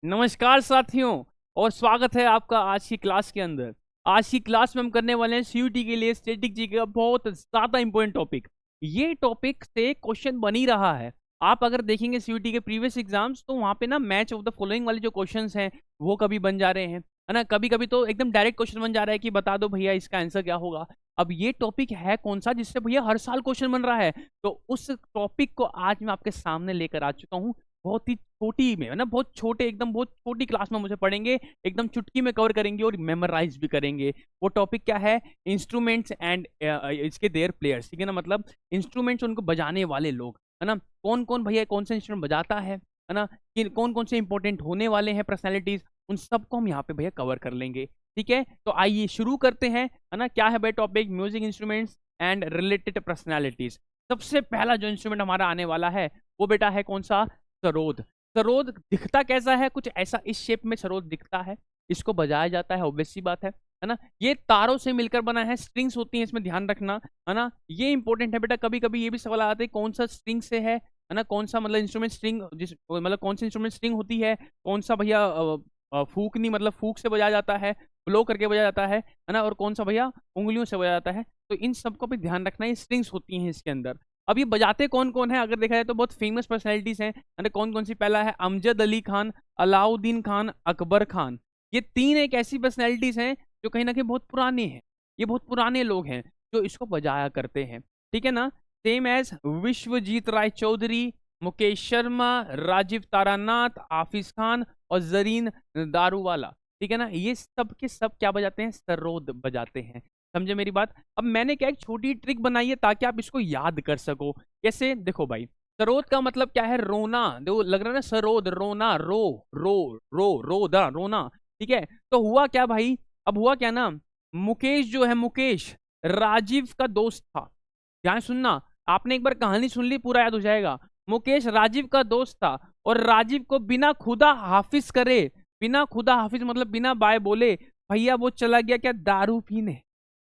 नमस्कार साथियों, और स्वागत है आपका आज की क्लास के अंदर। आज की क्लास में हम करने वाले हैं सीयूटी के लिए स्टैटिक जी का बहुत ज्यादा इंपॉर्टेंट टॉपिक। ये टॉपिक से क्वेश्चन बन ही रहा है। आप अगर देखेंगे सीयूटी के प्रीवियस एग्जाम्स तो वहां पे ना मैच ऑफ द फॉलोइंग वाले जो क्वेश्चंस हैं वो कभी बन जा रहे हैं, है ना। कभी कभी तो एकदम डायरेक्ट क्वेश्चन बन जा रहा है कि बता दो भैया इसका आंसर क्या होगा। अब ये टॉपिक है कौन सा जिससे भैया हर साल क्वेश्चन बन रहा है, तो उस टॉपिक को आज मैं आपके सामने लेकर आ चुका हूँ। बहुत ही छोटी में, है ना, बहुत छोटे, एकदम बहुत छोटी क्लास में मुझे पढ़ेंगे, एकदम चुटकी में कवर करेंगे और मेमोराइज भी करेंगे। वो टॉपिक क्या है? इंस्ट्रूमेंट्स एंड इसके देयर प्लेयर्स, ठीक है ना। मतलब इंस्ट्रूमेंट्स, उनको बजाने वाले लोग, है ना। कौन कौन भैया कौन सा इंस्ट्रूमेंट बजाता है ना, कि कौन कौन से इंपॉर्टेंट होने वाले हैं पर्सनैलिटीज, उन सबको हम यहाँ पे भैया कवर कर लेंगे। ठीक है, तो आइए शुरू करते हैं, है ना। क्या है भाई topic? Music instruments and related personalities. सबसे पहला जो इंस्ट्रूमेंट हमारा आने वाला है वो बेटा है कौन सा? सरोद। सरोद दिखता कैसा है? कुछ ऐसा इस शेप में सरोद दिखता है। इसको बजाया जाता है, ऑब्वियस सी बात है ना। ये तारों से मिलकर बना है, स्ट्रिंग्स होती हैं इसमें, ध्यान रखना, है ना। ये इंपॉर्टेंट है बेटा। कभी कभी ये भी सवाल आता है कौन सा स्ट्रिंग से है ना, कौन सा मतलब इंस्ट्रूमेंट स्ट्रिंग, जिस मतलब कौन सा इंस्ट्रूमेंट स्ट्रिंग होती है, कौन सा भैया फूकनी मतलब फूक से बजाया जाता है, ब्लो करके बजाया जाता है ना, और कौन सा भैया उंगलियों से बजाया जाता है। तो इन सबको भी ध्यान रखना, ये स्ट्रिंग्स होती हैं इसके अंदर। अब ये बजाते कौन कौन है अगर देखा जाए तो बहुत फेमस पर्सनैलिटीज हैं, अरे कौन कौन सी? पहला है अमजद अली खान, अलाउद्दीन खान, अकबर खान। ये तीन एक ऐसी पर्सनैलिटीज हैं जो कहीं ना कहीं बहुत पुराने हैं। ये बहुत पुराने लोग हैं जो इसको बजाया करते हैं, ठीक है ना। सेम एज विश्वजीत राय चौधरी, मुकेश शर्मा, राजीव तारानाथ, हाफिज खान और जरीन दारूवाला, ठीक है ना। ये सब के सब क्या बजाते हैं? सरोद बजाते हैं। समझे मेरी बात? अब मैंने क्या एक छोटी ट्रिक बनाई है ताकि आप इसको याद कर सको। कैसे? देखो भाई, सरोद का मतलब क्या है? रोना। देखो लग रहा है ना, सरोद रोना, रो रो रो दा रोना, ठीक है। तो हुआ क्या भाई? अब हुआ क्या ना, मुकेश जो है, मुकेश राजीव का दोस्त था। ध्यान सुनना, आपने एक बार कहानी सुन ली पूरा याद हो जाएगा। मुकेश राजीव का दोस्त था और राजीव को बिना खुदा हाफिज करे, बिना खुदा हाफिज मतलब बिना बाय बोले, भैया वो चला गया क्या? दारू पीने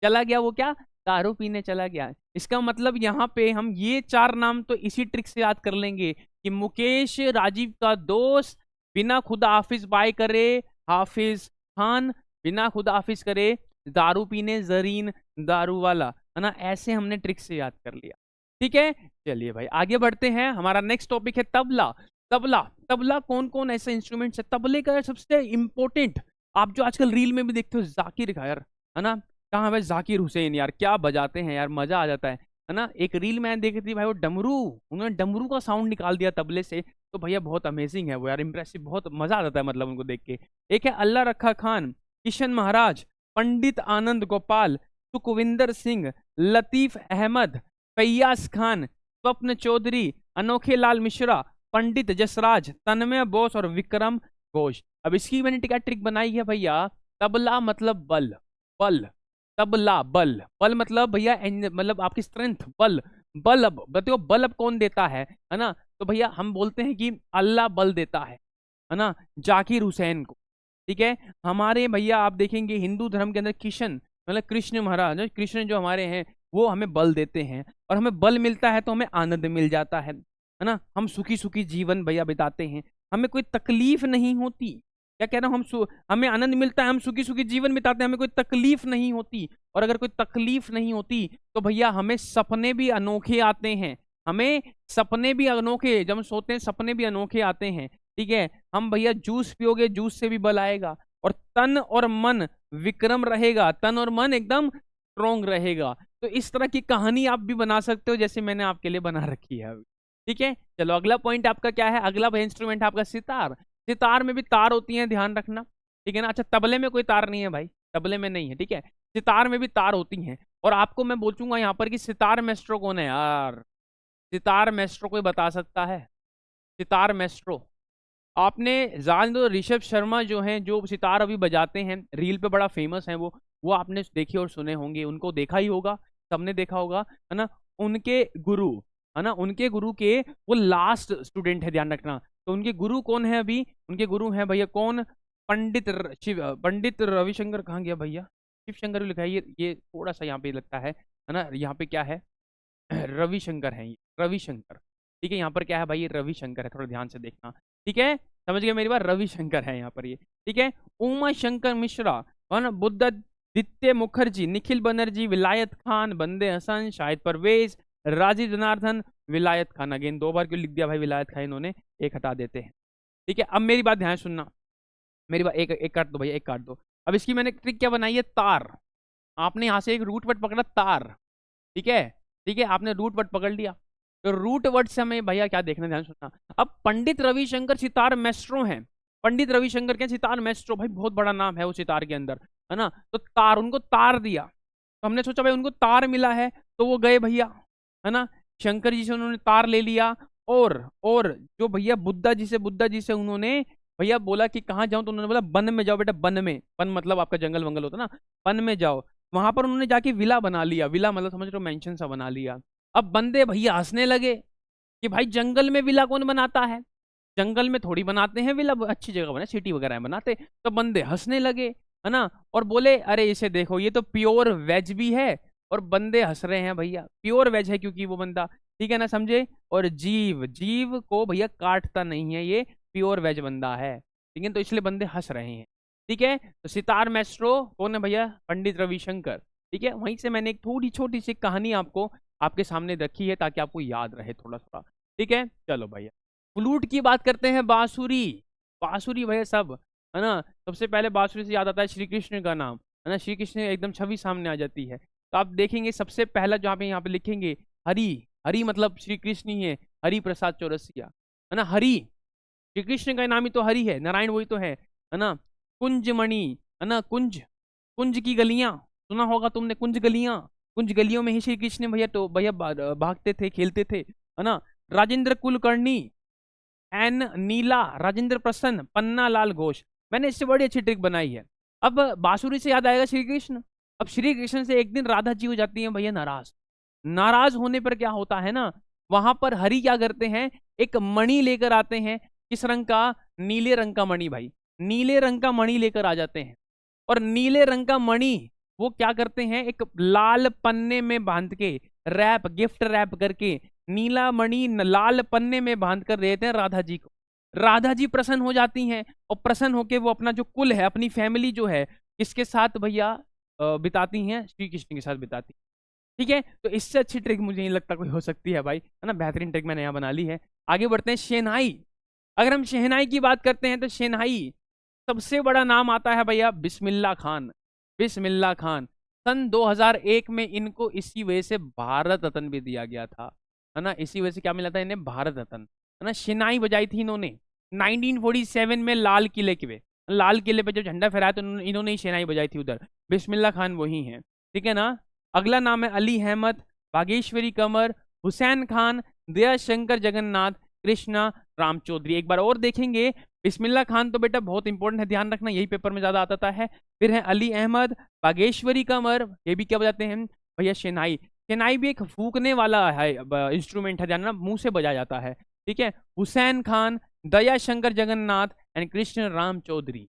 चला गया। वो क्या? दारू पीने चला गया। इसका मतलब यहाँ पे हम ये चार नाम तो इसी ट्रिक से याद कर लेंगे कि मुकेश राजीव का दोस्त, बिना खुदा हाफिज बाय करे हाफिज खान, बिना खुदा हाफिज करे दारू पीने जरीन दारू वाला, है ना। ऐसे हमने ट्रिक से याद कर लिया, ठीक है। चलिए भाई आगे बढ़ते हैं। हमारा नेक्स्ट टॉपिक है तबला। तबला, तबला कौन कौन ऐसे इंस्ट्रूमेंट्स है? तबले का सबसे इंपॉर्टेंट, आप जो आजकल रील में भी देखते हो, जाकिर खायर, है ना। कहाँ है जाकिर हुसैन? यार क्या बजाते हैं यार, मजा आ जाता है ना। एक रील मैंने देखी थी भाई, वो डमरू, उन्होंने डमरू का साउंड निकाल दिया तबले से। तो भैया बहुत अमेजिंग है वो यार, इंप्रेसिव, बहुत मजा आ जाता है मतलब उनको देख के। एक है अल्लाह रखा खान, किशन महाराज, पंडित आनंद गोपाल, सुखविंदर सिंह, लतीफ अहमद, फैयाज खान, स्वप्न चौधरी, अनोखे लाल मिश्रा, पंडित जसराज, तन्मय बोस और विक्रम घोष। अब इसकी मैंने टिका ट्रिक बनाई है भैया। तबला मतलब बल, बल, तबला बल, बल मतलब भैया मतलब आपकी स्ट्रेंथ, बल। बल अब बताओ, बल अब कौन देता है ना। तो भैया हम बोलते हैं कि अल्लाह बल देता है ना, जाकिर हुसैन को, ठीक है। हमारे भैया आप देखेंगे हिंदू धर्म के अंदर किशन मतलब कृष्ण महाराज, कृष्ण जो हमारे हैं वो हमें बल देते हैं, और हमें बल मिलता है तो हमें आनंद मिल जाता है ना। हम सुखी सुखी जीवन भैया बिताते हैं, हमें कोई तकलीफ नहीं होती। क्या कह रहा हूँ? हमें आनंद मिलता है, हम सुखी सुखी जीवन बिताते हैं, हमें कोई तकलीफ नहीं होती। और अगर कोई तकलीफ नहीं होती तो भैया हमें सपने भी अनोखे आते हैं। हमें सपने भी अनोखे, जब हम सोते हैं सपने भी अनोखे आते हैं, ठीक है। हम भैया जूस पियोगे, जूस से भी बल आएगा, और तन और मन विक्रम रहेगा, तन और मन एकदम स्ट्रोंग रहेगा। तो इस तरह की कहानी आप भी बना सकते हो जैसे मैंने आपके लिए बना रखी है अभी, ठीक है। चलो अगला पॉइंट आपका क्या है? अगला इंस्ट्रूमेंट आपका सितार। सितार में भी तार होती हैं, ध्यान रखना, ठीक है ना। अच्छा तबले में कोई तार नहीं है भाई, तबले में नहीं है, ठीक है। सितार में भी तार होती हैं। और आपको मैं पूछूंगा यहाँ पर कि सितार मेस्ट्रो कौन है यार? सितार मेस्ट्रो कोई बता सकता है? सितार मेस्ट्रो आपने जान दो, ऋषभ शर्मा जो हैं, जो सितार अभी बजाते हैं, रील पे बड़ा फेमस है वो आपने देखे और सुने होंगे, उनको देखा ही होगा, सबने देखा होगा, है ना। उनके गुरु, है ना, उनके गुरु के वो लास्ट स्टूडेंट है, ध्यान रखना। तो उनके गुरु कौन है अभी? उनके गुरु हैं भैया कौन? पंडित रविशंकर। कहाँ गया भैया? शिव शंकर भी लिखा है, ये थोड़ा सा यहाँ पे लगता है ना। यहाँ पे क्या है? रविशंकर है ये, रविशंकर, ठीक है, यहाँ पर क्या है भाई, रविशंकर है, थोड़ा ध्यान से देखना। ठीक है, समझ गए मेरी बात, रविशंकर है यहाँ पर ये। ठीक है, उमा शंकर मिश्रा, है ना, बुद्धादित्य मुखर्जी, निखिल बनर्जी, विलायत खान, बंदे हसन, शाहिद परवेज, राजीव जनार्दन, विलायत खान। अगेन 2 बार क्यों लिख दिया भाई विलायत खान इन्होंने, एक हटा देते हैं। ठीक है, अब मेरी बात ध्यान सुनना, मेरी बात एक एक काट दो भैया, एक काट दो। अब इसकी मैंने ट्रिक क्या बनाई है, तार। आपने यहाँ से एक रूट वर्ड पकड़ा, तार। ठीक है, ठीक है, आपने रूट वर्ड पकड़ लिया, तो रूट वर्ड से हमें भैया क्या देखना, ध्यान सुनना। अब पंडित रविशंकर सितार मैस्ट्रो हैं, पंडित रविशंकर के सितार मैस्ट्रो, भाई बहुत बड़ा नाम है वो सितार के अंदर, है ना। तो तार, उनको तार दिया, तो हमने सोचा भाई उनको तार मिला है, तो वो गए भैया, है ना, शंकर जी से उन्होंने तार ले लिया। और जो भैया बुद्धा जी से उन्होंने भैया बोला कि कहाँ जाऊं, तो उन्होंने बोला वन में जाओ बेटा, वन में, वन मतलब आपका जंगल वंगल होता ना, वन में जाओ। वहां पर उन्होंने जाके विला बना लिया, विला मतलब समझ रहे हो, मेंशन सा बना लिया। अब बंदे भैया हंसने लगे कि भाई जंगल में विला कौन बनाता है, जंगल में थोड़ी बनाते हैं विला, अच्छी जगह बना, सिटी वगैरह में बनाते। तो बंदे हंसने लगे, है ना, और बोले अरे इसे देखो, ये तो प्योर वेज भी है। और बंदे हंस रहे हैं भैया, प्योर वेज है क्योंकि वो बंदा, ठीक है ना, समझे। और जीव, जीव को भैया काटता नहीं है, ये प्योर वेज बंदा है, ठीक है, तो इसलिए बंदे हंस रहे हैं। ठीक है, तो सितार मैस्ट्रो कौन है भैया, पंडित रविशंकर। ठीक है, वहीं से मैंने एक थोड़ी छोटी सी कहानी आपको आपके सामने रखी है ताकि आपको याद रहे थोड़ा थोड़ा। ठीक है, चलो भैया, फ्लूट की बात करते हैं, बांसुरी, बांसुरी भैया सब, है ना। सबसे पहले बांसुरी से याद आता है श्री कृष्ण का नाम, है ना, श्री कृष्ण एकदम छवि सामने आ जाती है। तो आप देखेंगे सबसे पहला जो आप यहाँ पे लिखेंगे, हरि, हरि मतलब श्री कृष्ण ही है, हरि प्रसाद चौरसिया, है ना, हरि, श्री कृष्ण का नाम ही तो हरि है, नारायण वही तो है ना। कुंजमणि, है ना, कुंज, कुंज की गलियां, सुना होगा तुमने, कुंज गलियां, कुंज गलियों में ही श्री कृष्ण भैया तो भैया भागते थे, खेलते थे, है ना। राजेंद्र कुलकर्णी, एन नीला, राजेंद्र प्रसन्न, पन्ना लाल घोष। मैंने इससे बड़ी अच्छी ट्रिक बनाई है। अब बांसुरी से याद आएगा श्री कृष्ण। अब श्री कृष्ण से एक दिन राधा जी हो जाती है भैया नाराज, नाराज होने पर क्या होता है ना, वहां पर हरि क्या करते हैं, एक मणि लेकर आते हैं, किस रंग का, नीले रंग का मणि भाई, नीले रंग का मणि लेकर आ जाते हैं। और नीले रंग का मणि वो क्या करते हैं, एक लाल पन्ने में बांध के, रैप, गिफ्ट रैप करके, नीला मणि लाल पन्ने में बांध कर देते हैं राधा जी को। राधा जी प्रसन्न हो जाती हैं, और प्रसन्न होके वो अपना जो कुल है, अपनी फैमिली जो है, किसके साथ भैया बिताती हैं, श्री कृष्ण के साथ बिताती। ठीक है, तो इससे अच्छी ट्रिक मुझे नहीं लगता कोई हो सकती है भाई, है ना, बेहतरीन ट्रिक मैंने यहाँ बना ली है। आगे बढ़ते हैं, शहनाई। अगर हम शहनाई की बात करते हैं तो शहनाई सबसे बड़ा नाम आता है भैया बिस्मिल्लाह खान, बिस्मिल्लाह खान। सन 2001 में इनको इसी वजह से भारत रत्न भी दिया गया था, है ना, इसी वजह से क्या मिला था इन्हें, भारत रत्न, है ना। शहनाई बजाई थी इन्होंने 1947 में लाल किले पे, लाल किले पे जब झंडा फहराया तो इन्होंने ही शहनाई बजाई थी उधर, बिस्मिल्लाह खान वही है। ठीक है ना। अगला नाम है अली अहमद, बागेश्वरी कमर, हुसैन खान, दया शंकर जगन्नाथ, कृष्णा राम चौधरी। एक बार और देखेंगे, बिस्मिल्लाह खान तो बेटा बहुत इंपॉर्टेंट है, ध्यान रखना, यही पेपर में ज्यादा आता है। फिर है अली अहमद, बागेश्वरी कमर, ये भी क्या बजाते हैं भैया, शहनाई। शहनाई भी एक फूकने वाला है इंस्ट्रूमेंट है, ध्यान ना, मुंह से बजाया जाता है। ठीक है, हुसैन खान, दया शंकर जगन्नाथ एंड कृष्ण राम चौधरी।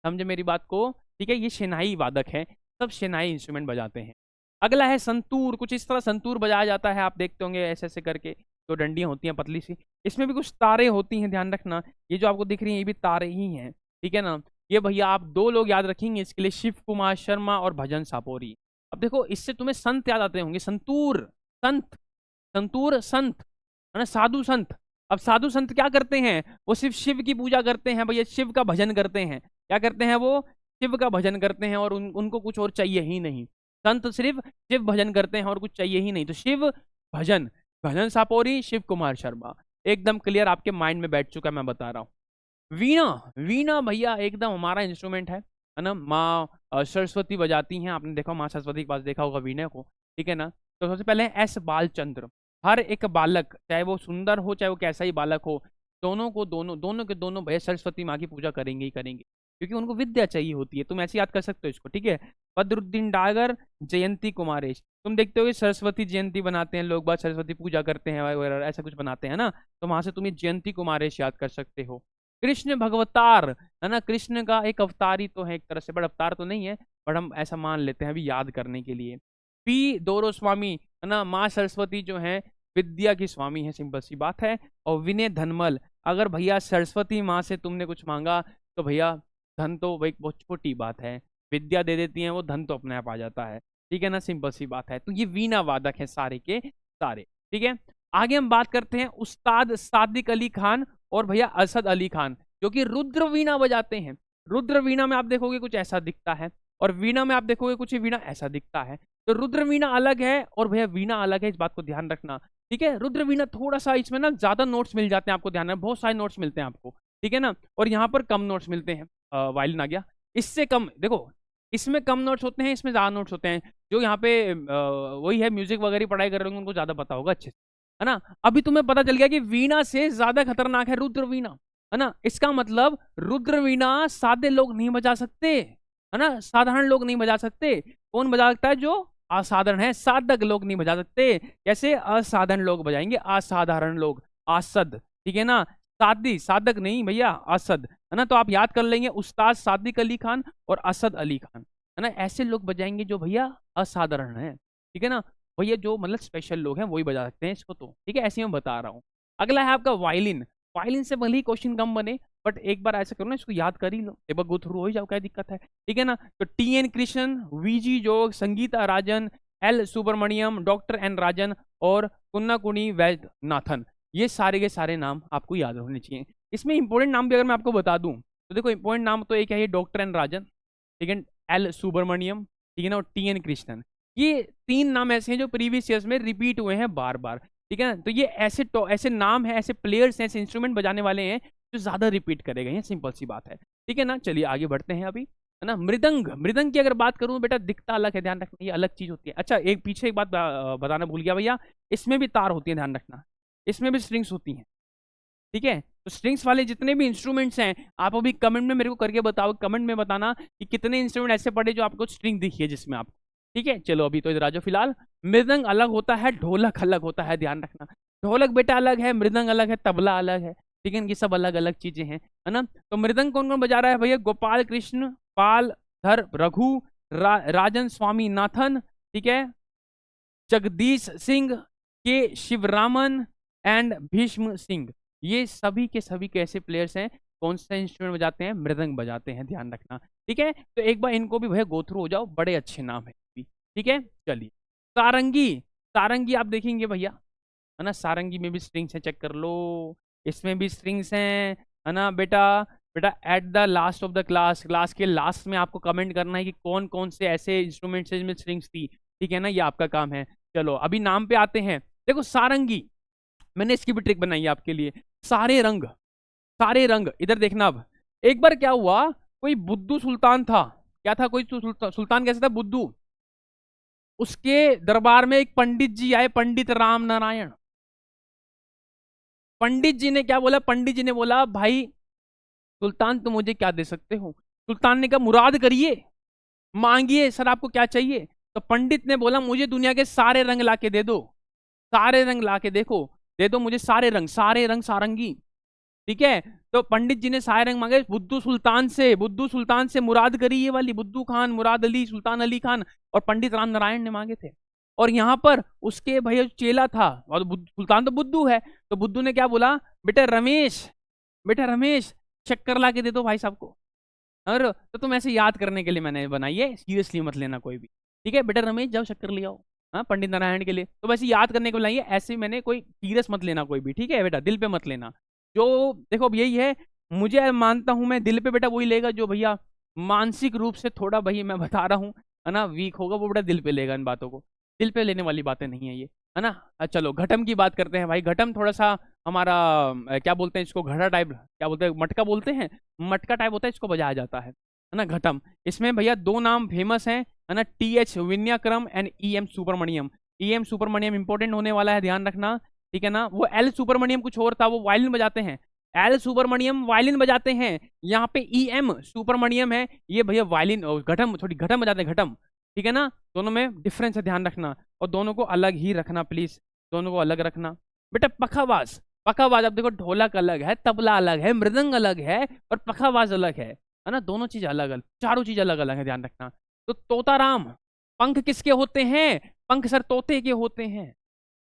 समझे मेरी बात को। ठीक है, ये शहनाई वादक है, सब शहनाई इंस्ट्रूमेंट बजाते हैं। अगला है संतूर, कुछ इस तरह संतूर बजाया जाता है, आप देखते होंगे ऐसे ऐसे करके, तो डंडियां होती हैं पतली सी, इसमें भी कुछ तारे होती हैं, ध्यान रखना, ये जो आपको दिख रही हैं ये भी तारे ही हैं। ठीक है ना। ये भैया आप 2 लोग याद रखेंगे इसके लिए, शिव कुमार शर्मा और भजन सापोरी। अब देखो इससे तुम्हें संत याद आते होंगे, संतूर, संत, संतूर संत, है ना, साधु संत। अब साधु संत क्या करते हैं, वो सिर्फ शिव की पूजा करते हैं भैया, शिव का भजन करते हैं। क्या करते हैं वो, शिव का भजन करते हैं, और उनको कुछ और चाहिए ही नहीं। संत सिर्फ शिव भजन करते हैं और कुछ चाहिए ही नहीं, तो शिव भजन, भजन सापोरी, शिव कुमार शर्मा। एकदम क्लियर आपके माइंड में बैठ चुका है, मैं बता रहा हूँ। वीणा, वीणा भैया एकदम हमारा इंस्ट्रूमेंट है ना, माँ सरस्वती बजाती हैं, आपने देखा माँ सरस्वती के पास देखा होगा वीणा को। ठीक है ना। तो सबसे पहले एस बालचंद्र। हर एक बालक, चाहे वो सुंदर हो चाहे वो कैसा ही बालक हो, दोनों को दोनों के दोनों भैया सरस्वती माँ की पूजा करेंगे ही करेंगे, क्योंकि उनको विद्या चाहिए होती है। तुम ऐसे याद कर सकते हो इसको। ठीक है, बदरुद्दीन डागर, जयंती कुमारेश। तुम देखते हो सरस्वती जयंती बनाते हैं लोग, बात सरस्वती पूजा करते हैं वगैरह, ऐसा कुछ बनाते हैं ना, तो वहां से तुम ये जयंती कुमारेश याद कर सकते हो। कृष्ण भगवतार, है ना, कृष्ण का एक अवतार ही तो है एक तरह से, बड़ा अवतार तो नहीं है, बट हम ऐसा मान लेते हैं अभी याद करने के लिए। पी दोरो स्वामी, है ना, माँ सरस्वती जो है विद्या की स्वामी है, सिंपल सी बात है। और विनय धनमल, अगर भैया सरस्वती माँ से तुमने कुछ मांगा तो भैया धन तो भाई बहुत छोटी बात है, विद्या दे देती है वो, धन तो अपने आप आ जाता है, ठीक है ना, सिंपल सी बात है। तो ये वीणा वादक है सारे के सारे, ठीक है। आगे हम बात करते हैं उस्ताद सादिक अली खान और भैया असद अली खान, जो कि रुद्र वीणा बजाते हैं। रुद्र वीणा में आप देखोगे कुछ ऐसा दिखता है, और वीणा में आप देखोगे कुछ वीणा ऐसा दिखता है। तो रुद्र वीणा अलग है और भैया वीणा अलग है, इस बात को ध्यान रखना, ठीक है। रुद्र वीणा थोड़ा सा इसमें ना ज्यादा नोट्स मिल जाते हैं आपको, ध्यान रखना, बहुत सारे नोट्स मिलते हैं आपको, ठीक है ना। और यहाँ पर कम नोट्स मिलते हैं, वायलिन आ गया, इससे कम देखो, इसमें कम नोट्स होते हैं, इसमें ज्यादा नोट्स होते हैं। जो यहाँ पे वही है म्यूजिक वगैरह पढ़ाई कर रहे होंगे उनको ज्यादा पता होगा अच्छे से, है ना। अभी तुम्हें पता चल गया कि वीणा से ज्यादा खतरनाक है रुद्र वीणा, है ना। इसका मतलब रुद्र वीणा सादे लोग नहीं बजा सकते, है ना, साधारण लोग नहीं बजा सकते। कौन बजा सकता है? जो असाधारण है, साधक लोग नहीं बजा सकते। कैसे? असाधारण लोग बजाएंगे, असाधारण लोग, आसद, ठीक है ना, सादी, साधक नहीं भैया, असद, है ना। तो आप याद कर लेंगे उस्ताद सादिक अली खान और असद अली खान, है ना, ऐसे लोग बजाएंगे जो भैया असाधारण है, ठीक है ना। भैया जो मतलब स्पेशल लोग हैं वही बजा सकते हैं इसको, तो ठीक है, ऐसे ही मैं बता रहा हूँ। अगला है आपका वायलिन। वायलिन से भले ही क्वेश्चन कम बने, बट एक बार ऐसा करो ना, इसको याद कर ही लो, एक बार गो थ्रू हो ही जाओ, क्या दिक्कत है, ठीक है ना। तो TN कृष्णन, VG जोग, संगीता राजन, L सुब्रमण्यम, डॉक्टर N राजन और कुन्नाकुनी वैद्यनाथन, ये सारे के सारे नाम आपको याद होने चाहिए। इसमें इंपॉर्टेंट नाम भी अगर मैं आपको बता दूं तो देखो, इंपॉर्टेंट नाम तो एक है ये डॉक्टर N राजन, ठीक है, L सुब्रमण्यम, ठीक है ना, और TN कृष्णन। ये तीन नाम ऐसे हैं जो प्रीवियस ईयर्स में रिपीट हुए हैं बार बार, ठीक है ना। तो ये ऐसे ऐसे नाम है, ऐसे प्लेयर्स हैं, ऐसे इंस्ट्रूमेंट बजाने वाले हैं जो ज्यादा रिपीट करे गए हैं, सिंपल सी बात है, ठीक है ना। चलिए आगे बढ़ते हैं अभी, है ना। मृदंग, मृदंग की अगर बात करूं बेटा, दिखता अलग है, ध्यान रखना, ये अलग चीज होती है। अच्छा, एक पीछे एक बात बताना भूल गया भैया, इसमें भी तार होती है, ध्यान रखना, इसमें भी स्ट्रिंग्स होती हैं, ठीक है। तो स्ट्रिंग्स वाले जितने भी इंस्ट्रूमेंट्स हैं, आप अभी कमेंट में मेरे को करके बताओ, कमेंट में बताना कि कितने इंस्ट्रूमेंट ऐसे पड़े जो आपको स्ट्रिंग दिखी है जिसमें आप, ठीक है। चलो अभी तो इधर आ जाओ फिलहाल। मृदंग अलग होता है, ढोलक अलग होता है, ध्यान रखना, ढोलक बेटा अलग है, मृदंग अलग है, तबला अलग है, ठीक है, ये सब अलग अलग चीजें हैं, है ना। तो मृदंग कौन कौन बजा रहा है भैया? गोपाल कृष्ण, पाल धर रघु, राजन स्वामीनाथन, ठीक है, जगदीश सिंह, के शिवरामन एंड भीष्म सिंह, ये सभी के सभी कैसे प्लेयर्स हैं, कौन सा इंस्ट्रूमेंट बजाते हैं? मृदंग बजाते हैं, ध्यान रखना, ठीक है। तो एक बार इनको भी भैया गो थ्रू हो जाओ, बड़े अच्छे नाम है, ठीक है। चलिए सारंगी, सारंगी आप देखेंगे भैया, है ना, सारंगी में भी स्ट्रिंग्स हैं, चेक कर लो, इसमें भी स्ट्रिंग्स हैं, है ना बेटा। बेटा at the last of the class, class के लास्ट में आपको कमेंट करना है कि कौन कौन से ऐसे इंस्ट्रूमेंट्स में स्ट्रिंग्स थी, ठीक है ना, ये आपका काम है। चलो अभी नाम पे आते हैं। देखो सारंगी, मैंने इसकी भी ट्रिक बनाई है आपके लिए। सारे रंग, सारे रंग, इधर देखना। अब एक बार क्या हुआ, कोई बुद्धू सुल्तान था, क्या था, कोई सुल्तान कैसे था? बुद्धू। उसके दरबार में एक पंडित जी आए, पंडित राम नारायण। पंडित जी ने क्या बोला? पंडित जी ने बोला, भाई सुल्तान तुम मुझे क्या दे सकते हो? सुल्तान ने कहा मुराद करिए, मांगिए, सर आपको क्या चाहिए? तो पंडित ने बोला मुझे दुनिया के सारे रंग लाके दे दो, सारे रंग लाके देखो, दे दो मुझे सारे रंग, सारे रंग सारंगी, ठीक है। तो पंडित जी ने सारे रंग मांगे बुद्धू सुल्तान से, बुद्धू सुल्तान से मुराद करी, ये वाली बुद्धू खान, मुराद अली, सुल्तान अली खान, और पंडित राम नारायण ने मांगे थे। और यहाँ पर उसके भैया चेला था, और सुल्तान तो बुद्धू है, तो बुद्धू ने क्या बोला, बेटा रमेश, बेटा रमेश चक्कर ला के दे दो भाई साहब को। और तो तुम ऐसे याद करने के लिए मैंने बनाई है, सीरियसली मत लेना कोई भी, ठीक है। बेटा रमेश जाओ शक्कर ले आओ, हाँ, पंडित नारायण के लिए, तो वैसे याद करने को बनाई है, ऐसे मैंने कोई सीरियस मत लेना कोई भी, ठीक है बेटा, दिल पे मत लेना। जो देखो अब यही है, मुझे मानता हूं मैं, दिल पे बेटा वही लेगा जो भैया मानसिक रूप से थोड़ा, भाई मैं बता रहा हूँ, है ना, वीक होगा, वो बेटा दिल पे लेगा इन बातों को, दिल पे लेने वाली बातें नहीं है ये, है ना। चलो घटम की बात करते हैं भाई। घटम थोड़ा सा हमारा क्या बोलते हैं इसको, घड़ा टाइप, क्या बोलते हैं, मटका बोलते हैं, मटका टाइप होता है, इसको बजाया जाता है ना, घटम। इसमें भैया दो नाम फेमस हैं, है ना, TH Vinayakram and EM Subramaniam. EM Subramaniam important होने वाला है, ध्यान रखना, ठीक है ना। वो L सुब्रमण्यम कुछ और था, वो वायलिन बजाते हैं, L सुब्रमण्यम वायलिन बजाते हैं। यहाँ पे EM सुब्रमण्यम है, ये भैया वायलिन, घटम, थोड़ी घटम बजाते हैं, घटम, ठीक है ना। दोनों में डिफरेंस है, ध्यान रखना, और दोनों को अलग ही रखना प्लीज, दोनों को अलग रखना। बेटा पखावाज, पखावाज अब देखो, ढोलक अलग है, तबला अलग है, मृदंग अलग है, और पखावाज अलग है ना, दोनों चीज अलग अलग, चारों चीज अलग अलग है, ध्यान रखना। तो तोताराम, पंख किसके होते हैं? पंख सर तोते के होते हैं।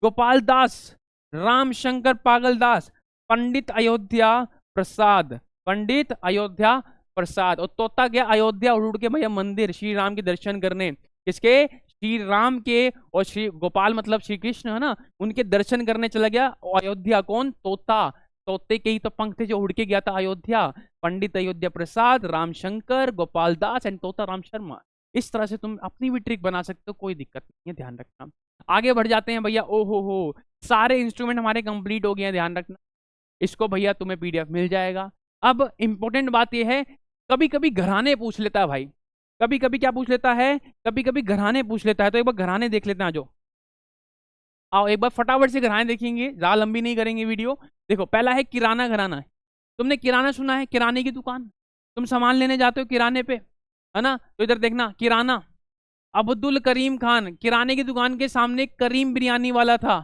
गोपाल दास, रामशंकर पागलदास, पंडित अयोध्या प्रसाद, पंडित अयोध्या प्रसाद। और तोता गया अयोध्या उड़ के भैया मंदिर श्री राम के दर्शन करने, किसके? श्री राम के, और श्री गोपाल मतलब श्री कृष्ण है ना, उनके दर्शन करने चला गया अयोध्या। कौन? तोता। तोते के ही तो पंख थे जो उड़ के गया था अयोध्या। पंडित अयोध्या प्रसाद, रामशंकर, गोपाल दास एंड तोता राम शर्मा। इस तरह से तुम अपनी भी ट्रिक बना सकते हो, कोई दिक्कत नहीं है, ध्यान रखना। आगे बढ़ जाते हैं भैया। ओ हो, सारे इंस्ट्रूमेंट हमारे कंप्लीट हो गए हैं, ध्यान रखना। इसको भैया तुम्हें पीडीएफ मिल जाएगा। अब इंपॉर्टेंट बात यह है, कभी कभी घराने पूछ लेता है भाई, कभी कभी क्या पूछ लेता है, कभी कभी घराने पूछ लेता है। तो एक बार घराने देख लेते हैं, जो आओ एक बार फटाफट से घराने देखेंगे, ज्यादा लंबी नहीं करेंगे वीडियो। देखो पहला है किराना घराना है। तुमने किराना सुना है? किराने की दुकान, तुम सामान लेने जाते हो किराने पे, है ना? तो इधर देखना, किराना। अब्दुल करीम खान, किराने की दुकान के सामने करीम बिरयानी वाला था,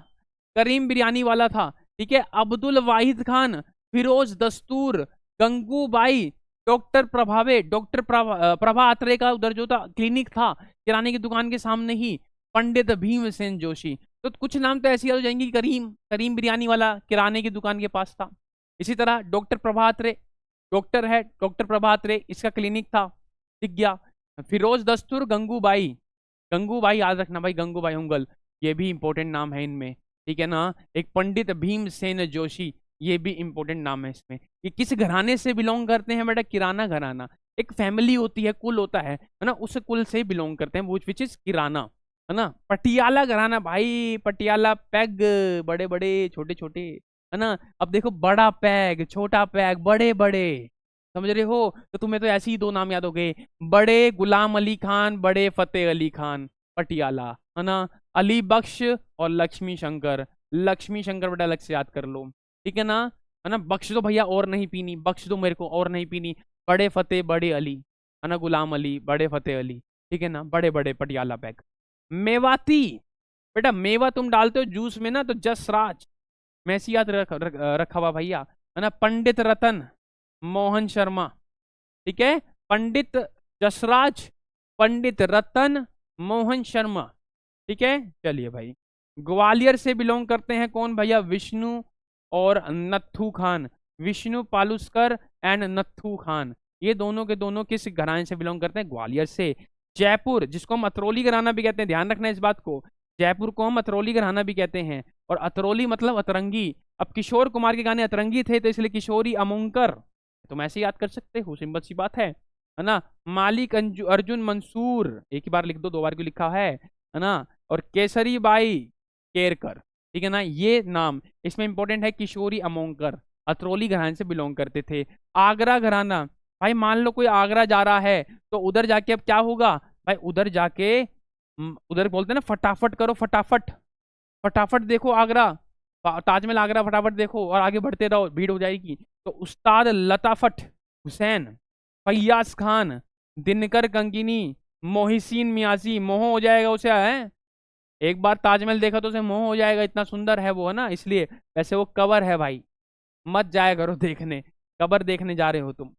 करीम बिरयानी वाला था, ठीक है। अब्दुल वाहिद खान, फिरोज दस्तूर, गंगूबाई, डॉक्टर प्रभावे, डॉक्टर प्रभा अत्रे का उधर जो था क्लिनिक था किराने की दुकान के सामने ही, पंडित भीमसेन जोशी। तो कुछ नाम तो ऐसे याद हो जाएंगे, करीम, करीम बिरयानी वाला किराने की दुकान के पास था। इसी तरह डॉक्टर प्रभा अत्रे, डॉक्टर है डॉक्टर प्रभा अत्रे, इसका क्लिनिक था, दिख गया। फिरोज दस्तूर, गंगूबाई, गंगूबाई याद रखना भाई, गंगूबाई हुंगल, ये भी इंपॉर्टेंट नाम है इनमें, ठीक है ना। एक पंडित भीमसेन जोशी, ये भी इंपॉर्टेंट नाम है इसमें। ये किस घराने से बिलोंग करते हैं बेटा? किराना घराना। एक फैमिली होती है, कुल होता है ना, उस कुल से बिलोंग करते हैं, विच इज किराना, है ना। पटियाला घराना भाई, पटियाला पैग, बड़े बड़े छोटे छोटे, है ना। अब देखो, बड़ा पैग, छोटा पैग, बड़े बड़े, समझ रहे हो? तो तुम्हें तो ऐसे ही दो नाम याद हो गए, बड़े गुलाम अली खान, बड़े फतेह अली खान, पटियाला, है ना। अली बख्श और लक्ष्मी शंकर, लक्ष्मी शंकर बेटा अलग से याद कर लो, ठीक है ना, है ना। बख्श दो भैया, और नहीं पीनी, बख्श दो मेरे को, और नहीं पीनी। बड़े फतेह, बड़े अली, है ना, गुलाम अली, बड़े फतेह अली, ठीक है ना, बड़े बड़े पटियाला पैक। मेवाती, बेटा मेवा तुम डालते हो जूस में ना, तो जसराज, मैसी याद रखा हुआ भैया, है ना। पंडित रतन मोहन शर्मा, ठीक है, पंडित जसराज, पंडित रतन मोहन शर्मा, ठीक है। चलिए भाई, ग्वालियर से बिलोंग करते हैं कौन भैया? विष्णु और नत्थू खान, विष्णु पालुस्कर एंड नत्थू खान, ये दोनों के दोनों किस घराने से बिलोंग करते हैं? ग्वालियर से। जयपुर, जिसको हम अतरौली घराना भी कहते हैं, ध्यान रखना इस बात को, जयपुर को हम अतरौली घराना भी कहते हैं, और अतरौली मतलब अतरंगी। अब किशोर कुमार के गाने अतरंगी थे, तो इसलिए किशोरी अमोंकर, तुम ऐसे याद कर सकते हो, सिंपल सी बात है ना। मालिक अर्जुन मंसूर, एक ही बार लिख दो, दो बार क्यों लिखा है ना। और केसरी बाई केरकर, ठीक है ना, ये नाम इसमें इंपॉर्टेंट है। किशोरी अमोंकर अतरौली घराने से बिलोंग करते थे। आगरा घराना, भाई मान लो कोई आगरा जा रहा है, तो उधर जाके अब क्या होगा भाई? उधर जाके उधर बोलते हैं ना, फटाफट करो, फटाफट, फटाफट देखो आगरा, ताजमहल आगरा, फटाफट देखो, और आगे बढ़ते रहो, भीड़ हो जाएगी। तो उस्ताद लताफट हुसैन, फैयाज खान, दिनकर कंगिनी, मोहिसीन मियाजी, मोह हो जाएगा उसे, है एक बार ताजमहल देखा तो उसे मोह हो जाएगा, इतना सुंदर है वो, है ना, इसलिए। वैसे वो कबर है भाई, मत जाया करो देखने, कबर देखने जा रहे हो तुम।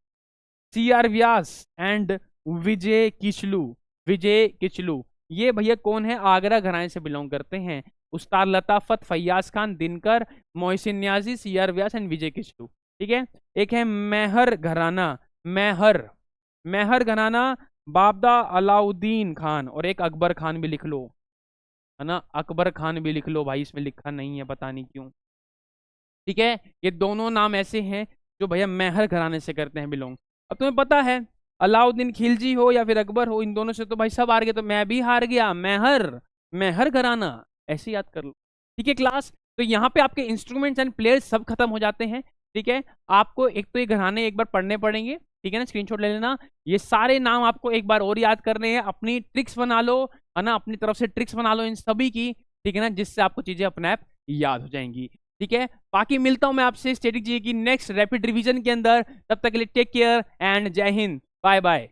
सी आर व्यास एंड विजय किचलू, विजय किचलू, ये भैया कौन है? आगरा घराने से बिलोंग करते हैं। Ustad Latafat, Faiyaz Khan, Dinkar, Mohsin Niazi, C R Vyas and Vijay Kichlu, ठीक है। एक है मेहर घराना, मेहर, मेहर घराना, बाबदा अलाउद्दीन खान, और एक अकबर खान भी लिख लो, है ना, अकबर खान भी लिख लो भाई, इसमें लिखा नहीं है, पता नहीं क्यों, ठीक है। ये दोनों नाम ऐसे हैं जो भैया मेहर घराने से करते हैं बिलोंग। अब तुम्हें पता है, अलाउद्दीन खिलजी हो या फिर अकबर हो, इन दोनों से तो भाई सब हार गए, तो मैं भी हार गया, मेहर, मेहर घराना, ऐसे याद कर लो, ठीक है क्लास। तो यहाँ पे आपके इंस्ट्रूमेंट्स एंड प्लेयर्स सब खत्म हो जाते हैं, ठीक है। आपको एक तो ये घराने एक बार पढ़ने पड़ेंगे, ठीक है ना, स्क्रीनशॉट ले लेना। ये सारे नाम आपको एक बार और याद करने हैं, अपनी ट्रिक्स बना लो, है ना, अपनी तरफ से ट्रिक्स बना लो इन सभी की, ठीक है ना, जिससे आपको चीजें अपने आप याद हो जाएंगी, ठीक है। बाकी मिलता हूं मैं आपसे स्टैटिक जी की नेक्स्ट रैपिड रिवीजन के अंदर, तब तक के लिए टेक केयर एंड जय हिंद, बाय बाय।